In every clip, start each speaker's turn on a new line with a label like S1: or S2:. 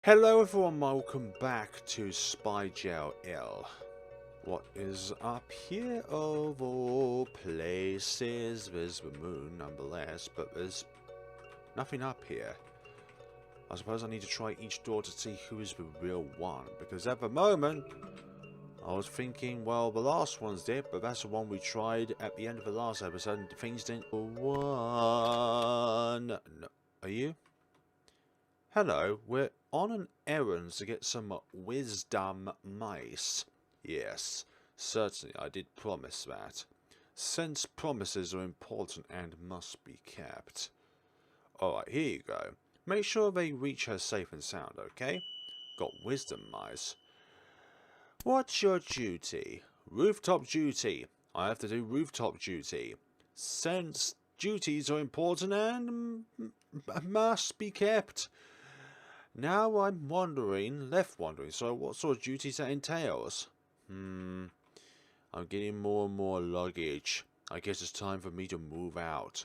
S1: Hello everyone, welcome back to Spiegel Ei. What is up here of all places? There's the moon nonetheless, but there's nothing up here. I suppose I need to try each door to see who is the real one, because at the moment I was thinking, well, the last one's dead, but that's the one we tried at the end of the last episode and things didn't go one. No, are you? Hello, we're on an errand to get some Wisdom Mice. Yes, certainly I did promise that. Since promises are important and must be kept. Alright, here you go. Make sure they reach her safe and sound, okay? Got Wisdom Mice. What's your duty? Rooftop duty. I have to do rooftop duty. Since duties are important and must be kept. Now I'm left wondering, so what sort of duties that entails? I'm getting more and more luggage. I guess it's time for me to move out.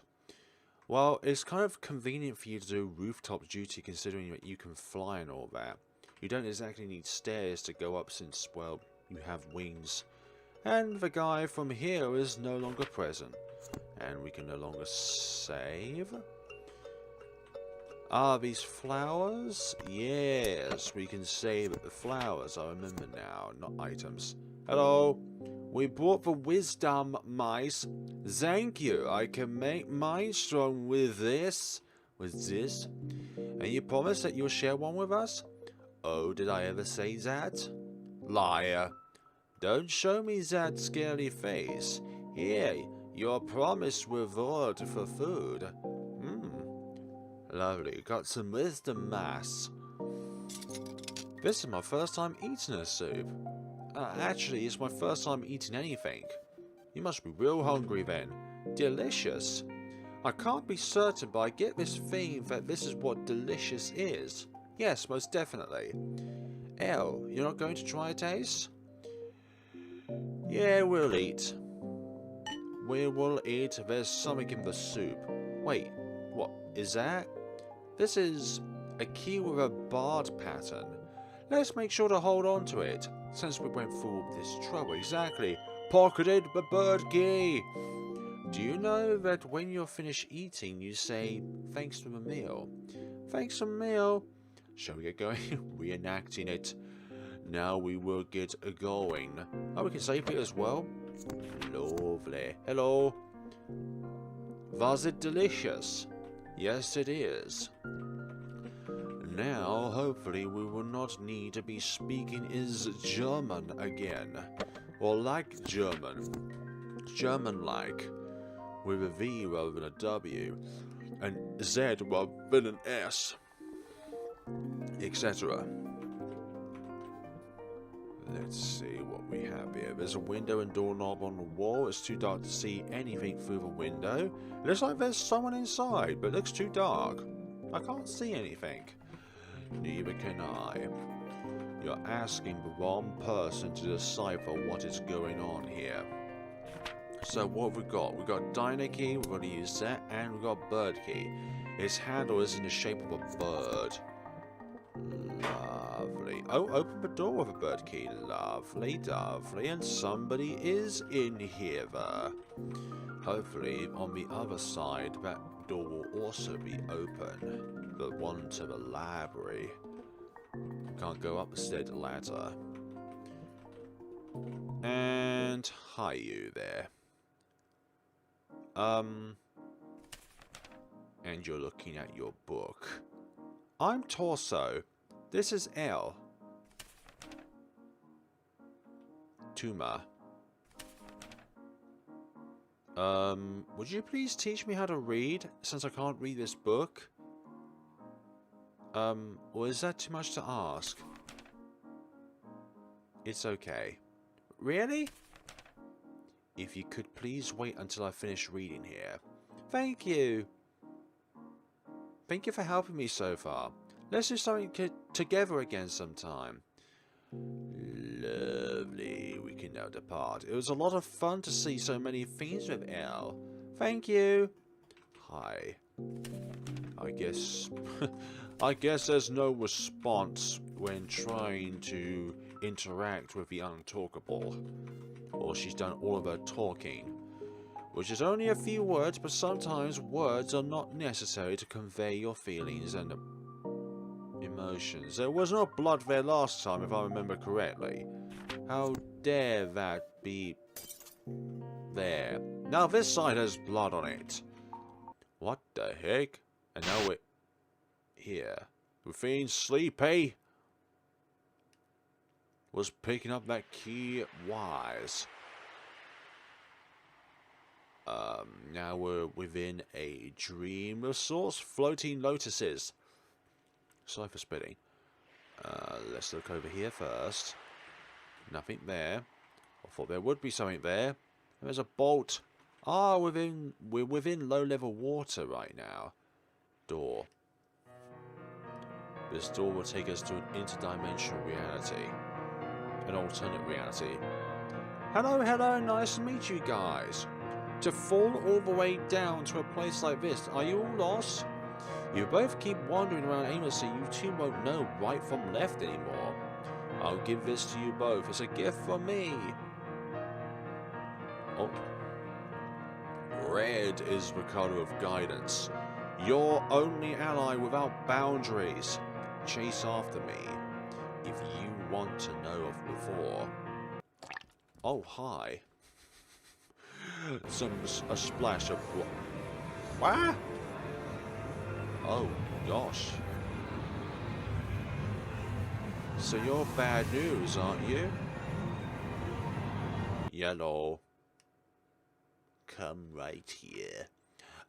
S1: Well, it's kind of convenient for you to do rooftop duty considering that you can fly and all that. You don't exactly need stairs to go up since, well, you have wings. And the guy from here is no longer present. And we can no longer save. Ah, these flowers? Yes, we can save the flowers. I remember now, not items. Hello, we brought the Wisdom Mice. Thank you. I can make mine strong with this. With this? And you promise that you'll share one with us? Oh, did I ever say that? Liar. Don't show me that scaly face. Here, your promised reward for food. Lovely, got some Wisdom Mice. This is my first time eating a soup. Actually, it's my first time eating anything. You must be real hungry then. Delicious. I can't be certain, but I get this feeling that this is what delicious is. Yes, most definitely. Elle, you're not going to try a taste? Yeah, we'll eat. We will eat. There's something in the soup. Wait, what is that? This is a key with a barred pattern. Let's make sure to hold on to it, since we went through this trouble. Exactly. Pocketed the bird key. Do you know that when you're finished eating, you say, thanks for the meal? Thanks for the meal. Shall we get going? Reenacting it. Now we will get going. Oh, we can save it as well. Lovely. Hello. Was it delicious? Yes, it is. Now, hopefully, we will not need to be speaking is German again. Or like German. German-like. With a V rather than a W. And Z rather than an S. Etc. Let's see what we have here. There's a window and doorknob on the wall. It's too dark to see anything through the window. It looks like there's someone inside, but it looks too dark. I can't see anything. Neither can I. You're asking the wrong person to decipher what is going on here. So what have we got? We've got diner key, we're going to use that, and we've got bird key. Its handle is in the shape of a bird. Lovely. Oh, open the door with a bird key. Lovely, lovely. And somebody is in here. Hopefully, on the other side, that door will also be open. The one to the library. Can't go up the stairs ladder. And hi, you there. And you're looking at your book. I'm Torso. This is Elle. Tuma. Would you please teach me how to read, since I can't read this book? Or is that too much to ask? It's okay. Really? If you could please wait until I finish reading here. Thank you. Thank you for helping me so far. Let's do something together again sometime. Lovely. We can now depart. It was a lot of fun to see so many things with Elle. Thank you. Hi. I guess I guess there's no response when trying to interact with the untalkable. Or she's done all of her talking. Which is only a few words, but sometimes words are not necessary to convey your feelings and emotions. There was no blood there last time, if I remember correctly. How dare that be there? Now this side has blood on it. What the heck? And now we're here. We're feeling sleepy. Was picking up that key wise. Now we're within a dream of sorts. Floating lotuses. Sorry for spitting. Let's look over here first. Nothing there. I thought there would be something there. There's a bolt. Ah, we're within low-level water right now. Door. This door will take us to an interdimensional reality. An alternate reality. Hello, hello, nice to meet you guys. To fall all the way down to a place like this, are you all lost? You both keep wandering around aimlessly, you two won't know right from left anymore. I'll give this to you both, it's a gift from me. Oh. Red is the color of guidance. Your only ally without boundaries. Chase after me, if you want to know of before. Oh, hi. A splash of what? Oh gosh. So you're bad news, aren't you? Yellow. Come right here.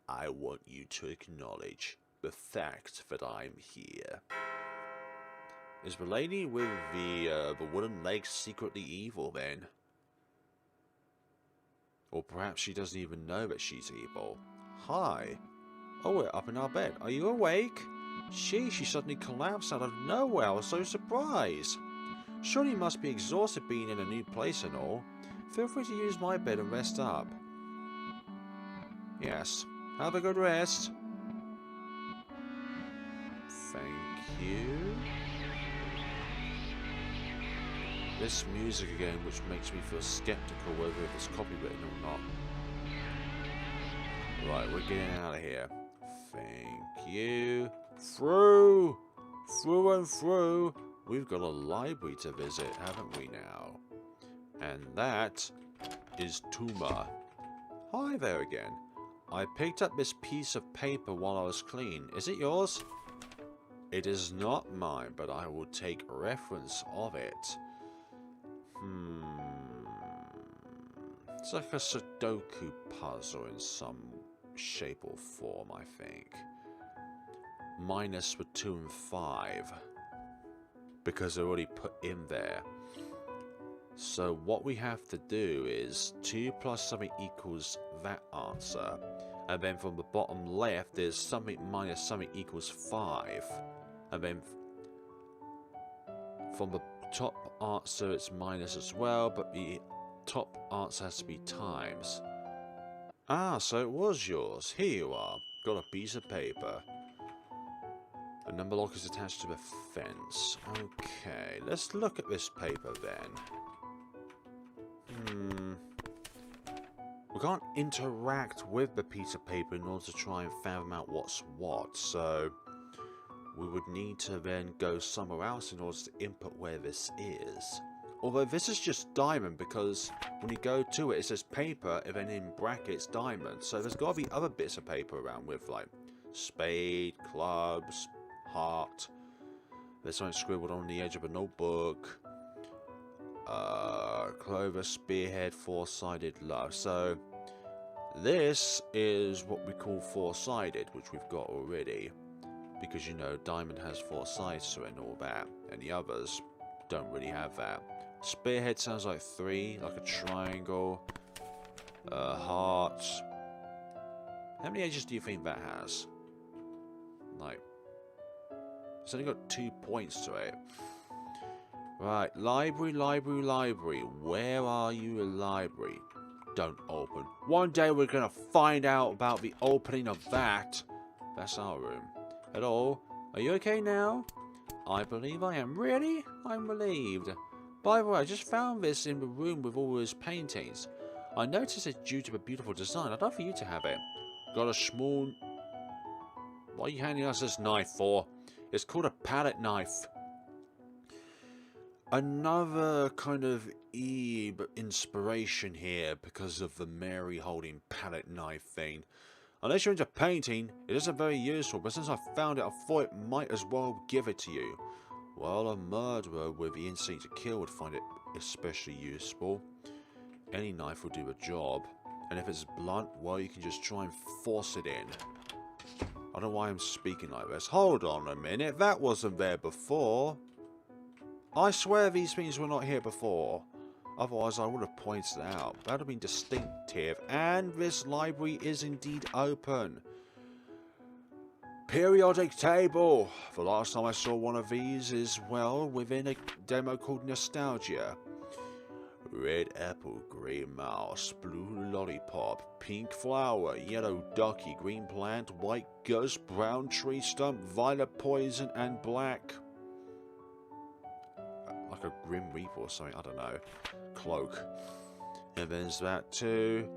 S1: I want you to acknowledge the fact that I'm here. Is the lady with the wooden legs secretly evil then? Or perhaps she doesn't even know that she's evil. Hi. Oh, we're up in our bed. Are you awake? She suddenly collapsed out of nowhere. I was so surprised. Surely you must be exhausted being in a new place and all. Feel free to use my bed and rest up. Yes. Have a good rest. Thank you. This music again, which makes me feel skeptical whether it's copywritten or not. Right, we're getting out of here. Thank you. Through and through. We've got a library to visit, haven't we now? And that is Tuma. Hi there again. I picked up this piece of paper while I was clean. Is it yours? It is not mine, but I will take reference of it. It's like a Sudoku puzzle in some shape or form, I think. Minus the 2 and 5. Because they're already put in there. So what we have to do is 2 plus something equals that answer. And then from the bottom left, there's something minus something equals 5. And then from the top answer, it's minus as well, but the top answer has to be times. Ah, so it was yours. Here you are. Got a piece of paper. The number lock is attached to the fence. Okay, let's look at this paper then. We can't interact with the piece of paper in order to try and fathom out what's what, so we would need to then go somewhere else in order to input where this is. Although this is just diamond, because when you go to it, it says paper and then in brackets diamond. So there's got to be other bits of paper around with like spade, clubs, heart. There's something scribbled on the edge of a notebook. Clover, spearhead, four-sided love. So this is what we call four-sided, which we've got already. Because, you know, diamond has 4 sides to it and all that. And the others don't really have that. Spearhead sounds like 3, like a triangle. Hearts. How many edges do you think that has? Like, it's only got 2 points to it. Right, library, library, library. Where are you, library? Don't open. One day we're going to find out about the opening of that. That's our room. Hello? Are you okay now? I believe I am. Really? I'm relieved. By the way, I just found this in the room with all those paintings. I noticed it's due to a beautiful design. I'd love for you to have it. Got a small... What are you handing us this knife for? It's called a palette knife. Another kind of inspiration here because of the Mary holding palette knife thing. Unless you're into painting, it isn't very useful, but since I found it, I thought it might as well give it to you. Well, a murderer with the instinct to kill would find it especially useful. Any knife will do the job, and if it's blunt, well, you can just try and force it in. I don't know why I'm speaking like this. Hold on a minute, that wasn't there before. I swear these things were not here before. Otherwise, I would have pointed it out. That would have been distinctive. And this library is indeed open. Periodic table. The last time I saw one of these is, well, within a demo called Nostalgia. Red apple, grey mouse, blue lollipop, pink flower, yellow ducky, green plant, white ghost, brown tree stump, violet poison, and black... like a Grim Reaper or something, I don't know. Cloak. And there's that too.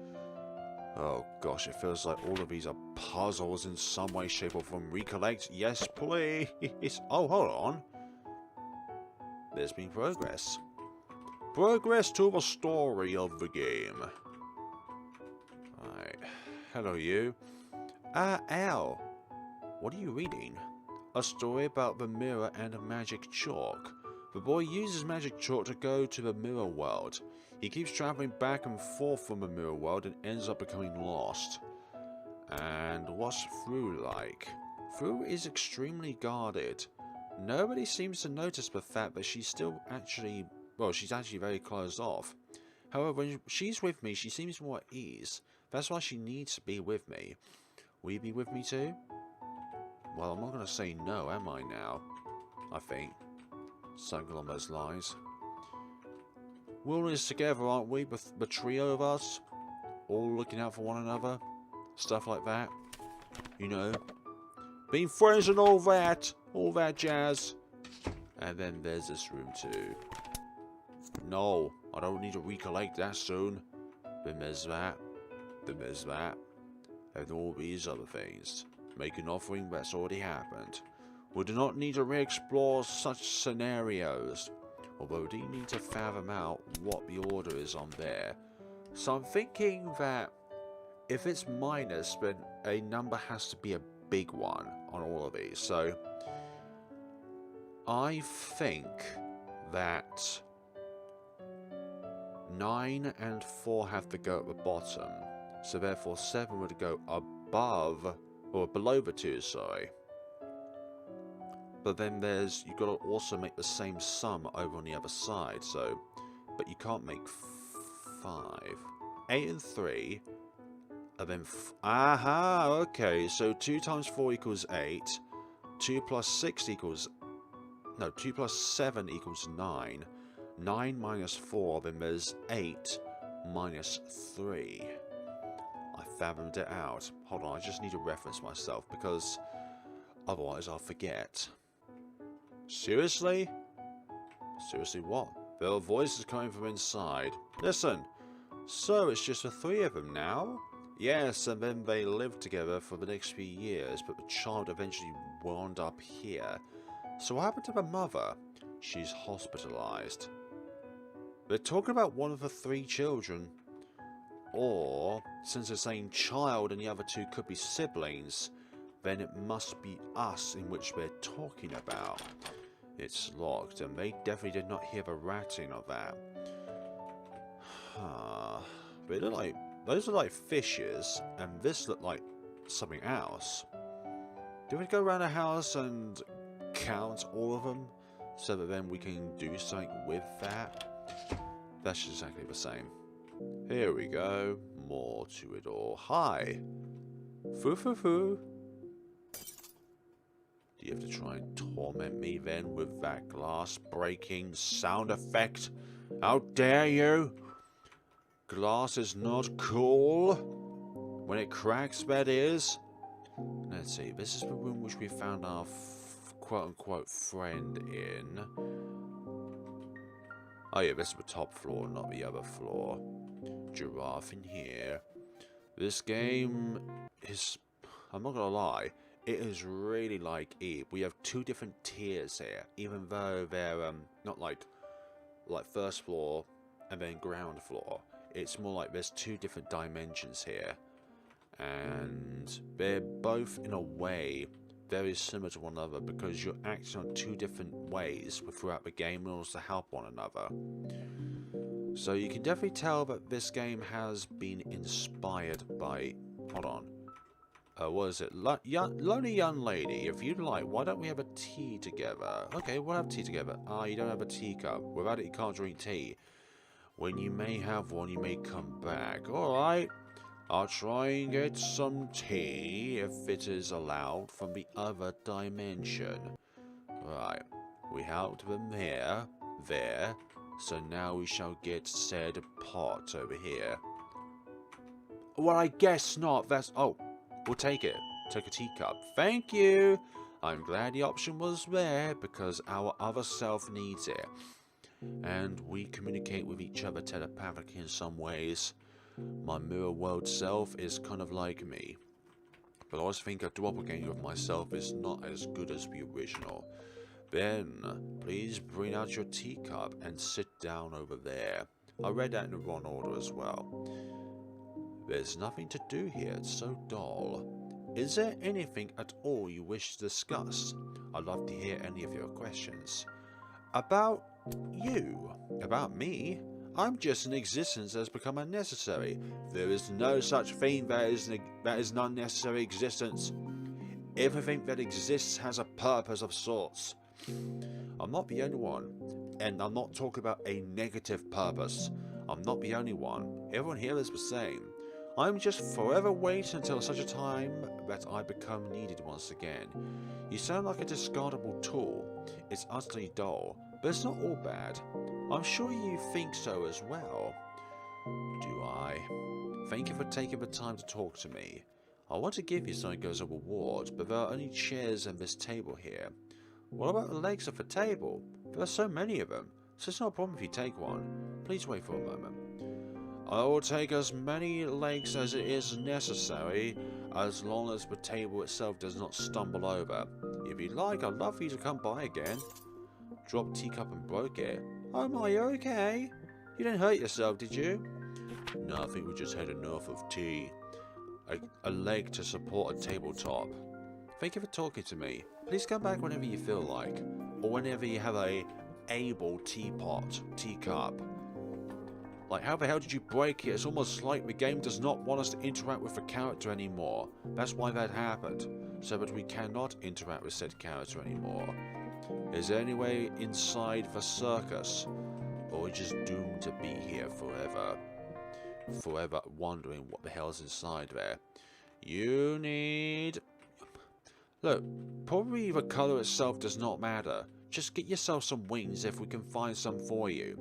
S1: Oh gosh, it feels like all of these are puzzles in some way, shape or form. Recollect? Yes, please. Oh, hold on. There's been progress. Progress to the story of the game. Alright. Hello, you. Al. What are you reading? A story about the mirror and magic chalk. The boy uses magic chalk to go to the mirror world. He keeps traveling back and forth from the mirror world and ends up becoming lost. And what's Fru like? Fru is extremely guarded. Nobody seems to notice the fact that she's still actually... well, she's actually very closed off. However, when she's with me, she seems more at ease. That's why she needs to be with me. Will you be with me too? Well, I'm not going to say no, am I now? I think. Something along those lines. We're all in this together, aren't we? The trio of us? All looking out for one another? Stuff like that. You know. Being friends and all that jazz. And then there's this room too. No, I don't need to recollect that soon. Then there's that. Then there's that. And all these other things. Make an offering that's already happened. We do not need to re-explore such scenarios, although we do need to fathom out what the order is on there. So I'm thinking that if it's minus, then a number has to be a big one on all of these. So I think that 9 and 4 have to go at the bottom, so therefore 7 would go above, or below the 2, sorry. But then there's, you've got to also make the same sum over on the other side, so, but you can't make 5. 8 and 3, and then, aha, okay, so 2 times 4 equals 8, 2 plus 6 equals, no, 2 plus 7 equals 9, 9 minus 4, then there's 8 minus 3. I fathomed it out. Hold on, I just need to reference myself, because otherwise I'll forget. Seriously? Seriously what? There are voices coming from inside. Listen, so it's just the 3 of them now? Yes, and then they lived together for the next few years, but the child eventually wound up here. So what happened to the mother? She's hospitalized. They're talking about one of the 3 children. Or, since they're saying child and the other 2 could be siblings, then it must be us in which they're talking about. It's locked, and they definitely did not hear the rattling of that. They look like, those are like fishes, and this looked like something else. Do we go around the house and count all of them, so that then we can do something with that? That's exactly the same. Here we go, more to it all. Hi! Foo foo foo! Do you have to try and torment me then with that glass breaking sound effect? How dare you? Glass is not cool. When it cracks, that is. Let's see, this is the room which we found our quote-unquote friend in. Oh yeah, this is the top floor, not the other floor. Giraffe in here. This game is, I'm not gonna lie, it is really like Eve. We have two different tiers here, even though they're not like first floor and then ground floor. It's more like there's two different dimensions here, and they're both in a way very similar to one another because you're acting on two different ways throughout the game in order to help one another. So you can definitely tell that this game has been inspired by... Hold on. What is it? Lonely young lady, if you'd like, why don't we have a tea together? Okay, we'll have tea together. Ah, you don't have a teacup. Without it, you can't drink tea. When you may have one, you may come back. Alright. I'll try and get some tea, if it is allowed, from the other dimension. Right. We helped them here. There. So now we shall get said pot over here. Well, I guess not. That's... Oh, we'll take it. Take a teacup. Thank you. I'm glad the option was there because our other self needs it. And we communicate with each other telepathically in some ways. My mirror world self is kind of like me. But I always think a doppelganger of myself is not as good as the original. Ben, please bring out your teacup and sit down over there. I read that in the wrong order as well. There's nothing to do here, it's so dull. Is there anything at all you wish to discuss? I'd love to hear any of your questions. About you? About me? I'm just an existence that has become unnecessary. There is no such thing that is an unnecessary existence. Everything that exists has a purpose of sorts. I'm not the only one, and I'm not talking about a negative purpose. I'm not the only one. Everyone here is the same. I'm just forever waiting until such a time that I become needed once again. You sound like a discardable tool. It's utterly dull, but it's not all bad. I'm sure you think so as well. Do I? Thank you for taking the time to talk to me. I want to give you something as a reward, but there are only chairs and this table here. What about the legs of the table? There are so many of them, so it's not a problem if you take one. Please wait for a moment. I will take as many legs as it is necessary, as long as the table itself does not stumble over. If you'd like, I'd love for you to come by again. Dropped teacup and broke it. Oh my, you okay? You didn't hurt yourself, did you? No, I think we just had enough of tea. A leg to support a tabletop. Thank you for talking to me. Please come back whenever you feel like, or whenever you have a able teacup. Like, how the hell did you break it? It's almost like the game does not want us to interact with the character anymore. That's why that happened, so that we cannot interact with said character anymore. Is there any way inside the circus, or are we just doomed to be here forever? Forever wondering what the hell's inside there. You need... Look, probably the colour itself does not matter. Just get yourself some wings if we can find some for you.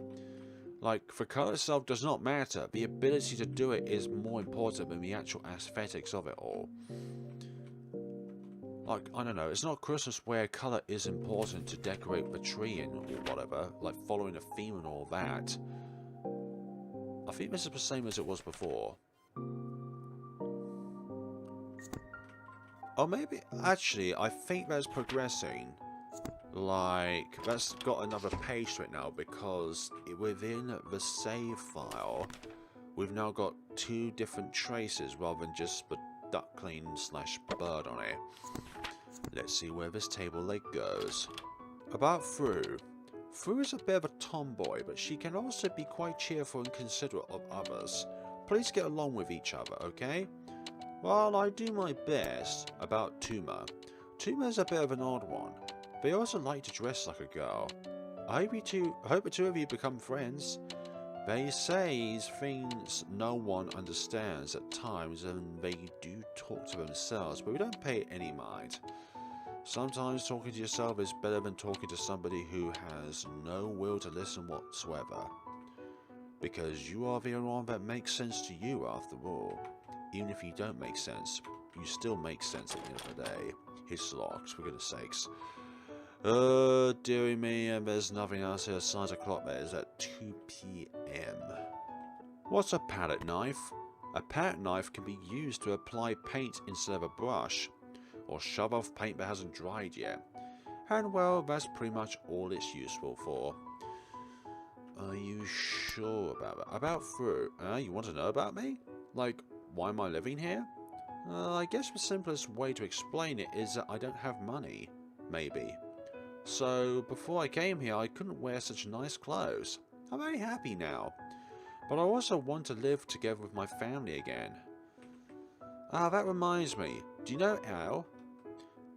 S1: Like, the colour itself does not matter. The ability to do it is more important than the actual aesthetics of it all. Like, I don't know, it's not Christmas where colour is important to decorate the tree in or whatever, like following a theme and all that. I think this is the same as it was before. Or maybe, actually, I think that's progressing. Like, that's got another page to it now because within the save file, we've now got two different traces rather than just the duckling/bird on it. Let's see where this table leg goes. About Fru. Fru is a bit of a tomboy, but she can also be quite cheerful and considerate of others. Please get along with each other, okay? Well, I do my best. About Tuma. Tuma's a bit of an odd one. They also like to dress like a girl. I hope the two of you become friends. They say things no one understands at times and they do talk to themselves, but we don't pay any mind. Sometimes talking to yourself is better than talking to somebody who has no will to listen whatsoever. Because you are the only one that makes sense to you after all. Even if you don't make sense, you still make sense at the end of the day. His locks, for goodness sakes. Dearie me, and there's nothing else here besides a clock that is at 2 p.m. What's a palette knife? A palette knife can be used to apply paint instead of a brush, or shove off paint that hasn't dried yet. And well, that's pretty much all it's useful for. Are you sure about that? About fruit? You want to know about me? Like, why am I living here? I guess the simplest way to explain it is that I don't have money. Maybe. So, before I came here, I couldn't wear such nice clothes. I'm very happy now. But I also want to live together with my family again. That reminds me. Do you know Al?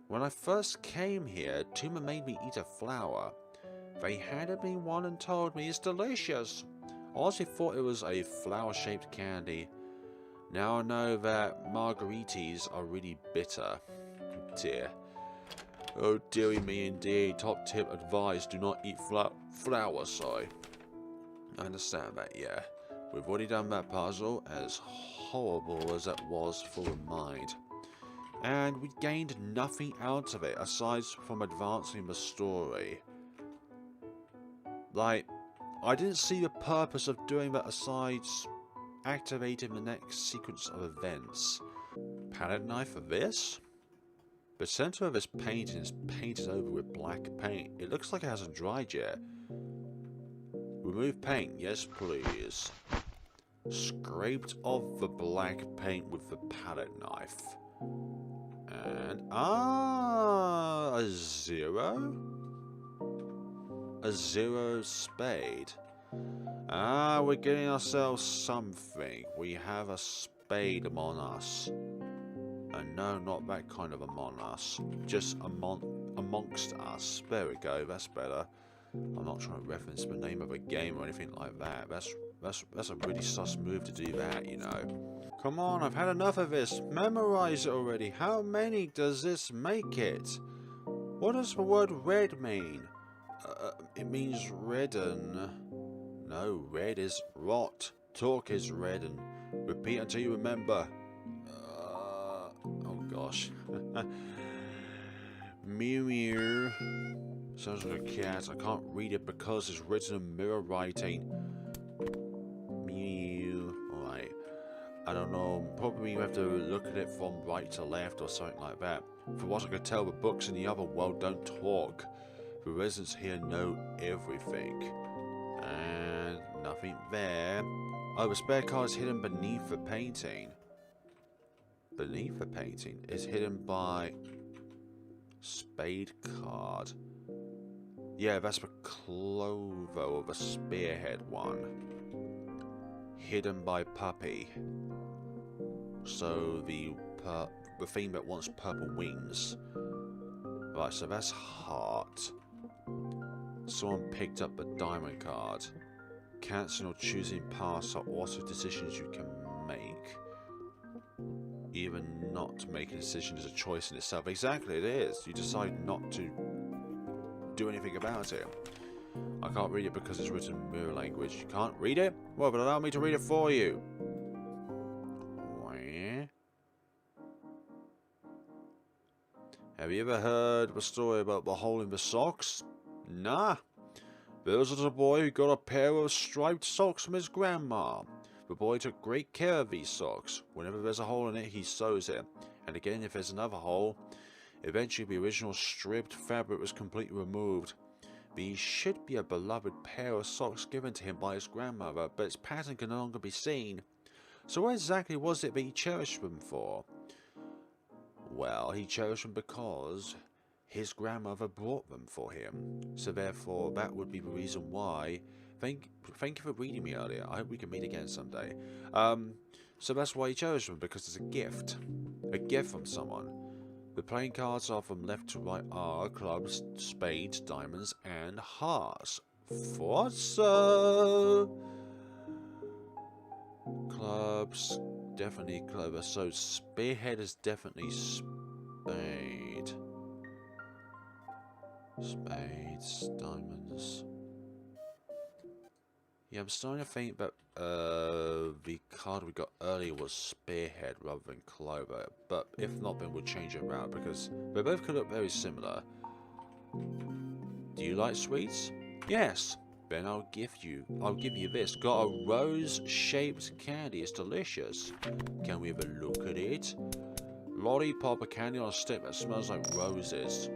S1: When I first came here, Tuma made me eat a flower. They handed me one and told me it's delicious. I honestly thought it was a flower-shaped candy. Now I know that margaritas are really bitter. Dear. Oh dearie me indeed. Top tip advice, do not eat flowers, sorry. I understand that, yeah. We've already done that puzzle, as horrible as that was for the mind. And we gained nothing out of it, aside from advancing the story. Like, I didn't see the purpose of doing that aside activating the next sequence of events. Palette knife for this? The center of this painting is painted over with black paint. It looks like it hasn't dried yet. Remove paint, yes please. Scraped off the black paint with the palette knife. And, a zero? A zero spade. We're getting ourselves something. We have a spade among us. And no, not that kind of among us. Just amongst us. There we go, that's better. I'm not trying to reference the name of a game or anything like that. That's a really sus move to do that, you know. Come on, I've had enough of this. Memorize it already. How many does this make it? What does the word red mean? It means redden. No, red is rot. Talk is redden. Repeat until you remember. Oh gosh. Mew mew. Sounds like a cat. I can't read it because it's written in mirror writing. Mew. Alright. I don't know. Probably you have to look at it from right to left or something like that. From what I can tell, the books in the other world don't talk. The residents here know everything. And nothing there. Oh, the spare card is hidden beneath the painting. Beneath the painting is hidden by spade card. Yeah, that's the clover or the spearhead one. Hidden by puppy. So the thing that wants purple wings. Right, so that's heart. Someone picked up the diamond card. Canceling or choosing paths are also decisions you can make. Even not making a decision is a choice in itself. Exactly, it is. You decide not to do anything about it. I can't read it because it's written in mirror language. You can't read it? Well, but allow me to read it for you. Have you ever heard the story about the hole in the socks? Nah. There was a little boy who got a pair of striped socks from his grandma. The boy took great care of these socks. Whenever there's a hole in it, he sews it. And again, if there's another hole, eventually the original stripped fabric was completely removed. These should be a beloved pair of socks given to him by his grandmother, but its pattern can no longer be seen. So what exactly was it that he cherished them for? Well, he cherished them because his grandmother brought them for him. So therefore, that would be the reason why. Thank you for reading me earlier. I hope we can meet again someday. So that's why he cherished them, because it's a gift. A gift from someone. The playing cards are from left to right are clubs, spades, diamonds, and hearts. Thought so. Clubs, definitely clover. So spearhead is definitely spade. Spades, diamonds. Yeah, I'm starting to think that the card we got earlier was spearhead rather than clover. But if not, then we'll change it around because they both could look very similar. Do you like sweets? Yes. Then I'll give you this. Got a rose-shaped candy. It's delicious. Can we have a look at it? Lollipop, a candy on a stick that smells like roses.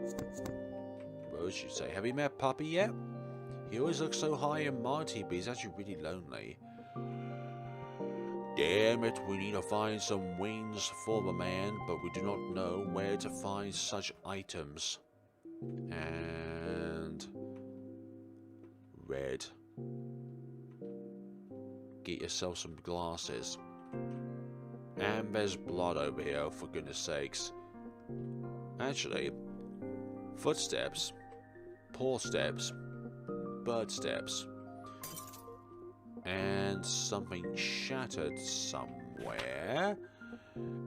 S1: Rose, you say. Have you met Puppy yet? He always looks so high and mighty, but he's actually really lonely. Damn it, we need to find some wings for the man, but we do not know where to find such items. And... red. Get yourself some glasses. And there's blood over here, for goodness sakes. Actually, footsteps, paw steps, bird steps, and something shattered somewhere.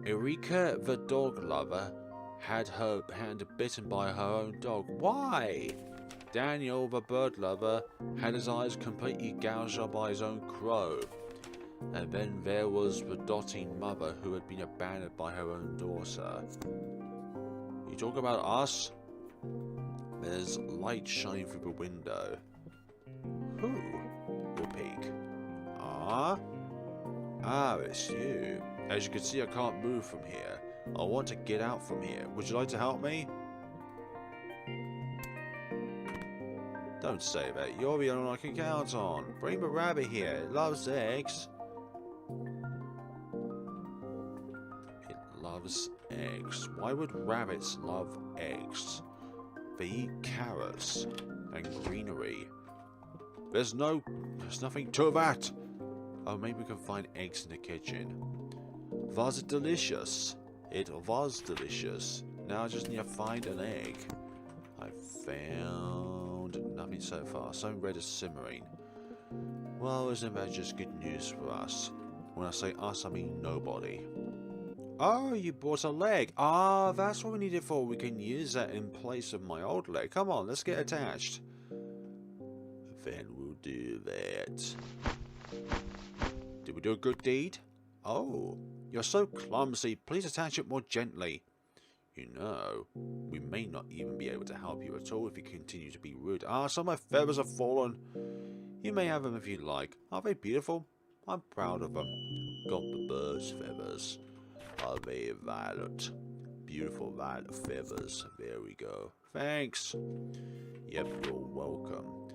S1: Erika, the dog lover, had her hand bitten by her own dog. Why? Daniel, the bird lover, had his eyes completely gouged out by his own crow. And then there was the dotting mother who had been abandoned by her own daughter. You talk about us? There's light shining through the window. Who? We'll peek. Ah, it's you. As you can see, I can't move from here. I want to get out from here. Would you like to help me? Don't say that. You're the only one I can count on. Bring the rabbit here. It loves eggs. It loves eggs. Why would rabbits love eggs? They eat carrots and greenery. There's nothing to that. Oh, maybe we can find eggs in the kitchen. Was it delicious? It was delicious. Now I just need to find an egg. I found nothing so far. Something red is simmering. Well, isn't that just good news for us? When I say us, I mean nobody. Oh, you bought a leg. Ah, that's what we need it for. We can use that in place of my old leg. Come on, let's get attached. Then we'll do that. Did we do a good deed? Oh, you're so clumsy. Please attach it more gently. You know, we may not even be able to help you at all if you continue to be rude. Ah, some of my feathers have fallen. You may have them if you like. Aren't they beautiful? I'm proud of them. Got the bird's feathers. Are they violet? Beautiful violet feathers. There we go. Thanks. Yep, you're welcome.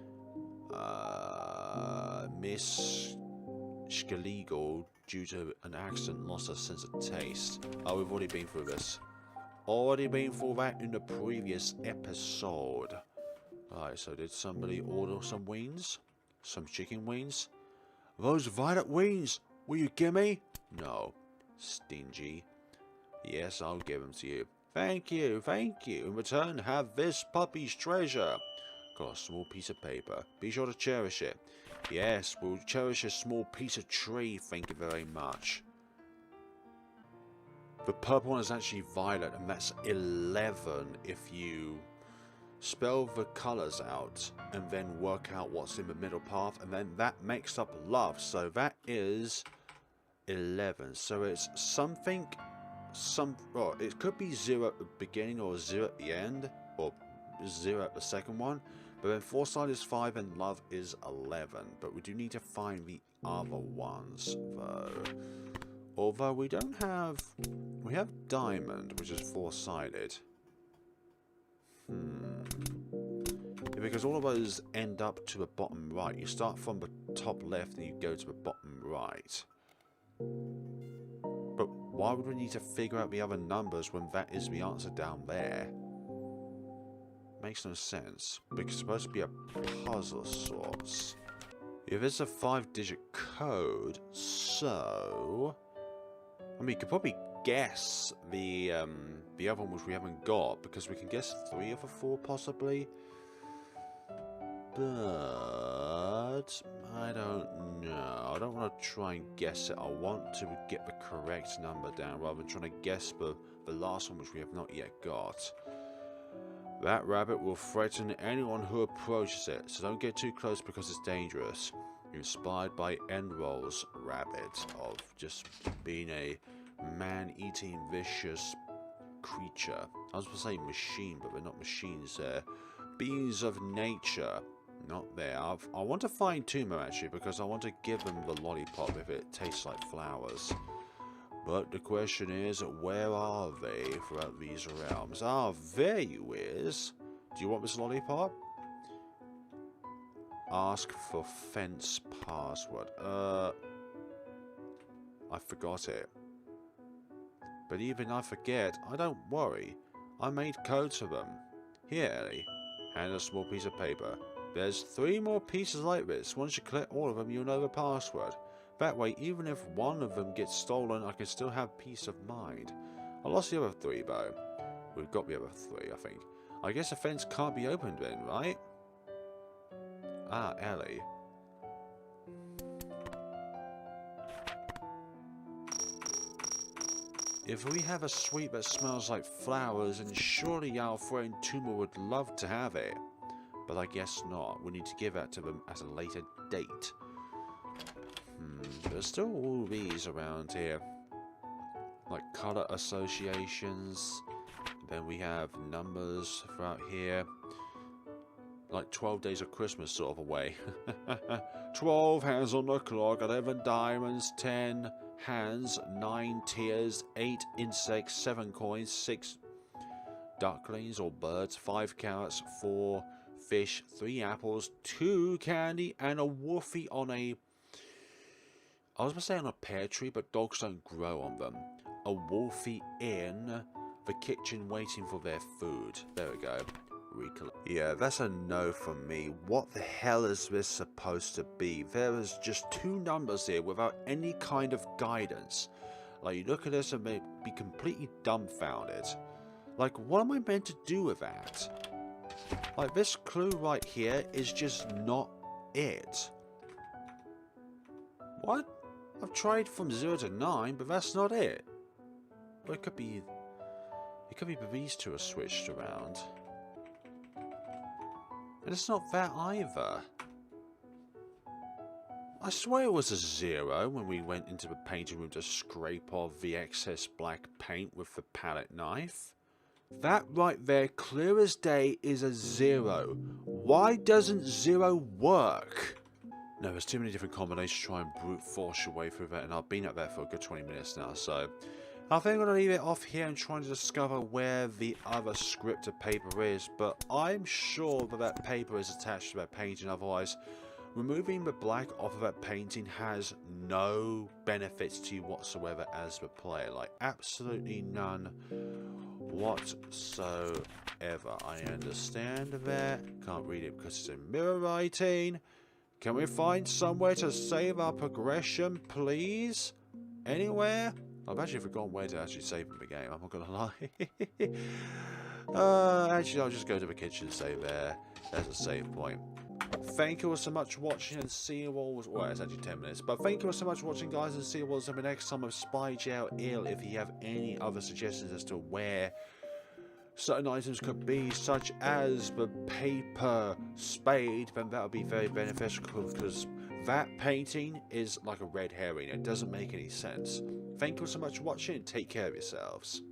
S1: Miss Schlegel, due to an accident, lost her sense of taste. Oh, we've already been through this. Already been through that in the previous episode. Alright, so did somebody order some wings? Some chicken wings? Those violet wings! Will you give me? No. Stingy. Yes, I'll give them to you. Thank you, thank you. In return, have this puppy's treasure. Got a small piece of paper. Be sure to cherish it. Yes, we'll cherish a small piece of tree. Thank you very much. The purple one is actually violet, and that's 11 if you spell the colours out and then work out what's in the middle path, and then that makes up love. So that is 11. So it's something, well, it could be 0 at the beginning or 0 at the end, or 0 at the second one. But then foresight is 5 and love is 11. But we do need to find the other ones, though. Although we don't have... we have diamond, which is four-sided. Yeah, because all of those end up to the bottom right. You start from the top left and you go to the bottom right. But why would we need to figure out the other numbers when that is the answer down there? Makes no sense. Because it's supposed to be a puzzle of sorts. If it's a 5-digit code, so... I mean, you could probably guess the other one which we haven't got, because we can guess 3 of the 4 possibly. But I don't know. I don't want to try and guess it. I want to get the correct number down rather than trying to guess the last one which we have not yet got. That rabbit will threaten anyone who approaches it, so don't get too close because it's dangerous. Inspired by Enroll's rabbit of just being a man-eating vicious creature. I was going to say machine, but they're not machines there. Bees of Nature. Not there. I want to find two more actually, because I want to give them the lollipop if it tastes like flowers. But the question is, where are they throughout these realms? Ah, there you is. Do you want this lollipop? Ask for fence password. I forgot it. But even I forget, I don't worry. I made codes for them. Here, Ellie. Hand a small piece of paper. There's 3 more pieces like this. Once you collect all of them, you'll know the password. That way, even if one of them gets stolen, I can still have peace of mind. I lost the other 3, though. We've got the other 3, I think. I guess the fence can't be opened then, right? Ah, Ellie. If we have a sweet that smells like flowers, then surely our friend Tuma would love to have it. But I guess not. We need to give that to them at a later date. There's still all these around here. Like colour associations. Then we have numbers throughout here. Like 12 days of Christmas sort of a way. 12 hands on the clock, 11 diamonds, 10 hands, 9 tears, 8 insects, 7 coins, 6 ducklings or birds, 5 carrots, 4 fish, 3 apples, 2 candy, and a wolfie on a... I was going to say on a pear tree, but dogs don't grow on them. A wolfie in the kitchen waiting for their food. There we go. Yeah, that's a no from me. What the hell is this supposed to be? There is just 2 numbers here without any kind of guidance. Like, you look at this and be completely dumbfounded. Like, what am I meant to do with that? Like, this clue right here is just not it. What? I've tried from 0 to 9, but that's not it. Well, it could be these 2 are switched around. And it's not that either. I swear it was a 0 when we went into the painting room to scrape off the excess black paint with the palette knife. That right there, clear as day, is a 0. Why doesn't 0 work? No, there's too many different combinations to try and brute force your way through that, and I've been up there for a good 20 minutes now, so... I think I'm going to leave it off here and trying to discover where the other scripted paper is, but I'm sure that that paper is attached to that painting, otherwise removing the black off of that painting has no benefits to you whatsoever as the player, like absolutely none whatsoever. I understand that, can't read it because it's in mirror writing. Can we find somewhere to save our progression, please? Anywhere? I've actually forgotten where to actually save in the game, I'm not gonna lie. Actually, I'll just go to the kitchen and save there. There's a save point. Thank you all so much for watching, and see you all... Well, it's actually 10 minutes. But thank you all so much for watching, guys, and see you all the next time of Spy Jail Ill. If you have any other suggestions as to where certain items could be, such as the paper spade, then that would be very beneficial, because that painting is like a red herring. It doesn't make any sense. Thank you so much for watching. Take care of yourselves.